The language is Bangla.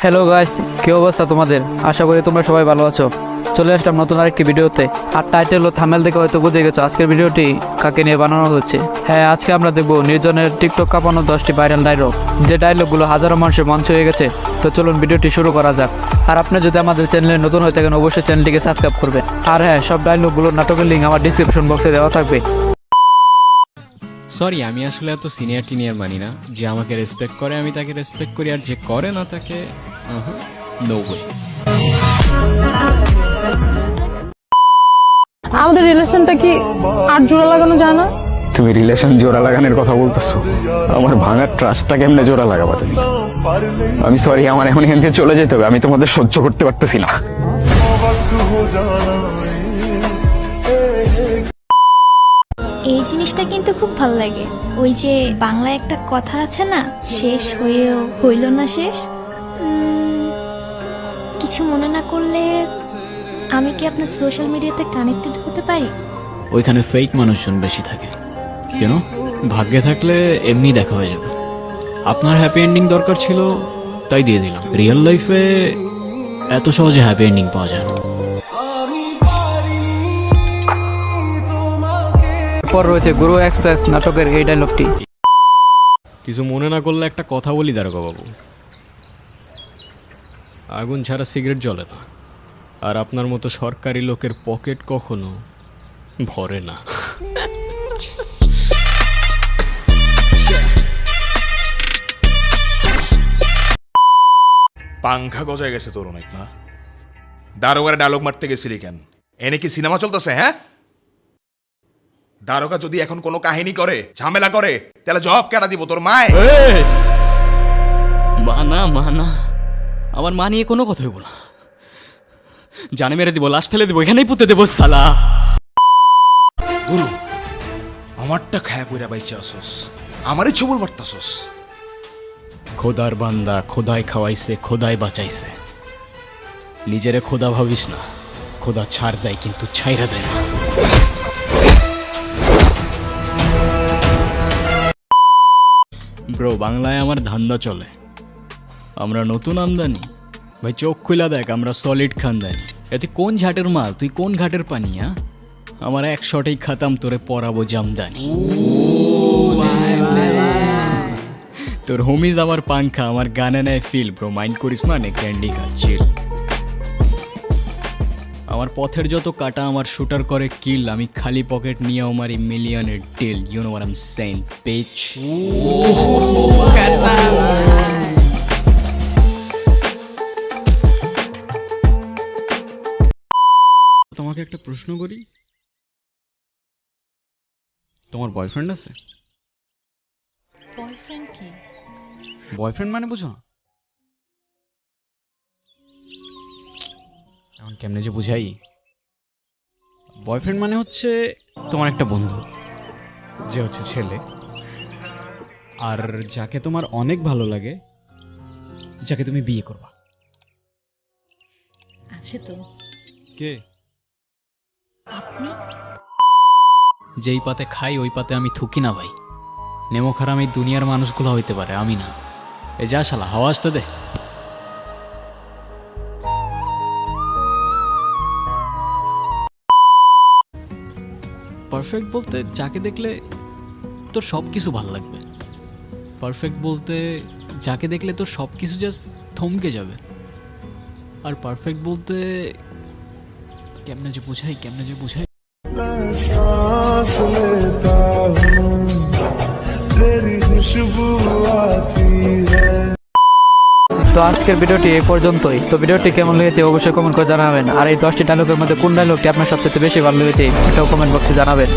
হ্যালো গাইস, কি অবস্থা তোমাদের? আশা করি তোমরা সবাই ভালো আছো। চলে আসলাম নতুন আরেকটি ভিডিওতে। আর টাইটেল ও থাম্বনেল দেখে হয়তো বুঝে গেছো আজকের ভিডিওটি কাকে নিয়ে বানানো হচ্ছে। হ্যাঁ, আজকে আমরা দেখবো নির্জনের টিকটক কাঁপানো 10টি ভাইরাল ডায়লগ, যে ডায়লগগুলো হাজারো মানুষের মঞ্চ হয়ে গেছে। তো চলুন ভিডিওটি শুরু করা যাক। আর আপনি যদি আমাদের চ্যানেলে নতুন হয়ে থাকেন অবশ্যই চ্যানেলটিকে সাবস্ক্রাইব করবেন। আর হ্যাঁ, সব ডায়লগগুলোর নাটকের লিঙ্ক আমার ডিসক্রিপশন বক্সে দেওয়া থাকবে। সরি, আমি আসলে এত সিনিয়র টিনিয়র মানি না। যে আমাকে রেসপেক্ট করে আমি তাকে রেসপেক্ট করি, আর যে করে না তাকে নো ওয়ে। আমাদের রিলেশনটা কি আর জোড়া লাগানো যায় না? তুমি রিলেশন জোড়া লাগানোর কথা বলতেছো? আমার ভাঙার ট্রাস্টটা কেমনে জোড়া লাগাবা তুমি? আমি সরি, আমার এখন এখান থেকে চলে যেতে হবে। আমি তোমাদের সহ্য করতে পারতেছি না। এই জিনিসটা কিন্তু খুব ভালো লাগে। ওই যে বাংলায় একটা কথা আছে না, শেষ হয়েও হইল না শেষ। কিছু মনে না করলে আমি কি আপনার সোশ্যাল মিডিয়াতে কানেক্টেড হতে পারি? ওইখানে ফেক মানুষজন বেশি থাকে, কেন? ভাগ্যে থাকলে এমনি দেখা হয়ে যাবে। আপনার হ্যাপি এন্ডিং দরকার ছিল, তাই দিয়ে দিলাম। রিয়েল লাইফে এত সহজে হ্যাপি এন্ডিং পাওয়া যায় না। এরপর রয়েছে গুরু এক্সপ্রেস নাটকের এই ডায়লগটি। কিছু মনে না করলে একটা কথা বলি দারোগা বাবু, আগুন ছাড়া সিগারেট জ্বলে না, আর আপনার মতো সরকারি লোকের পকেট কখনো ভরে না। পাংখা গজায় গেছে তোর অনেক না? দারোগার ডায়লগ মারতে গেছিলি কেন? এনে কি সিনেমা চলতেছে? হ্যাঁ, দারোগা যদি এখন কোনো কাহিনী করে, ঝামেলা করে, তাহলে জবাব কেটা দিব তোর মায়? মানা মানা, আমার মা নিয়ে কোনো কথা হইব না। জানে মেরে দিব, লাশ ফেলে দিব, এখানেই পুঁতে দেবো সালা। গুরু, আমারটা খায়া পইরা বাইচা আসোস, আমারই ছবল মারতাসোস। খোদার বান্দা, খোদাই খাওয়াইছে, খোদাই বাঁচাইছে। নিজেরে খোদা ভাবিস না, খোদা ছাড় দেয় কিন্তু ছাইরা দেয় না। ব্রো, বাংলায় আমার ধান্দা চলে। আমরা নতুন আমদানি ভাই, চোখ খুলা দেখ, আমরা সলিড খানদানি। এতে কোন ঝাটের মাল, তুই কোন ঘাটের পানি? হ্যাঁ, আমার এক শটেই খাতাম, তোরে পরাবো জামদানি। তোর হোমিজ আমার পাংখা, আমার গানে নেয় ফিল। ব্রো, মাইন্ড করিস না, নে ক্যান্ডি খা, চিল। আমার পথের যত কাটা আমার শুটার করে কিল। আমি খালি পকেট নিয়ে আমার মিলিয়নের deal. You know what I am saying, pitch. তোমাকে একটা প্রশ্ন করি, তোমার বয়ফ্রেন্ড আছে? বয়ফ্রেন্ড কি? বয়ফ্রেন্ড মানে বুঝো না? এখন কেমনে যে বুঝাই? বয়ফ্রেন্ড মানে হচ্ছে তোমার একটা বন্ধু, যে হচ্ছে ছেলে, আর যাকে তোমার অনেক ভালো লাগে, যাকে তুমি বিয়ে করবা। আছে তো। কে? আপনি? যেই পাতে খাই ওই পাতে আমি থুকি না ভাই। নেমো খারাম এই দুনিয়ার মানুষগুলো হইতে পারে, আমি না। এ যা শালা, হাওয়া আসতে দে। পারফেক্ট বলতে যাকে দেখলে তোর সব কিছু ভালো লাগবে। পারফেক্ট বলতে যাকে দেখলে তোর সব কিছু জাস্ট থমকে যাবে। আর পারফেক্ট বলতে কেমনে যে বুঝাই। তো আজকের ভিডিওটি এই পর্যন্তই। তো ভিডিওটি কেমন লেগেছে অবশ্যই কমেন্ট করে জানাবেন। আর এই 10টি ডায়লগের মধ্যে কোন ডায়লগটি আপনার সবচেয়ে বেশি ভালো লেগেছে এটাও কমেন্ট বক্সে জানাবেন।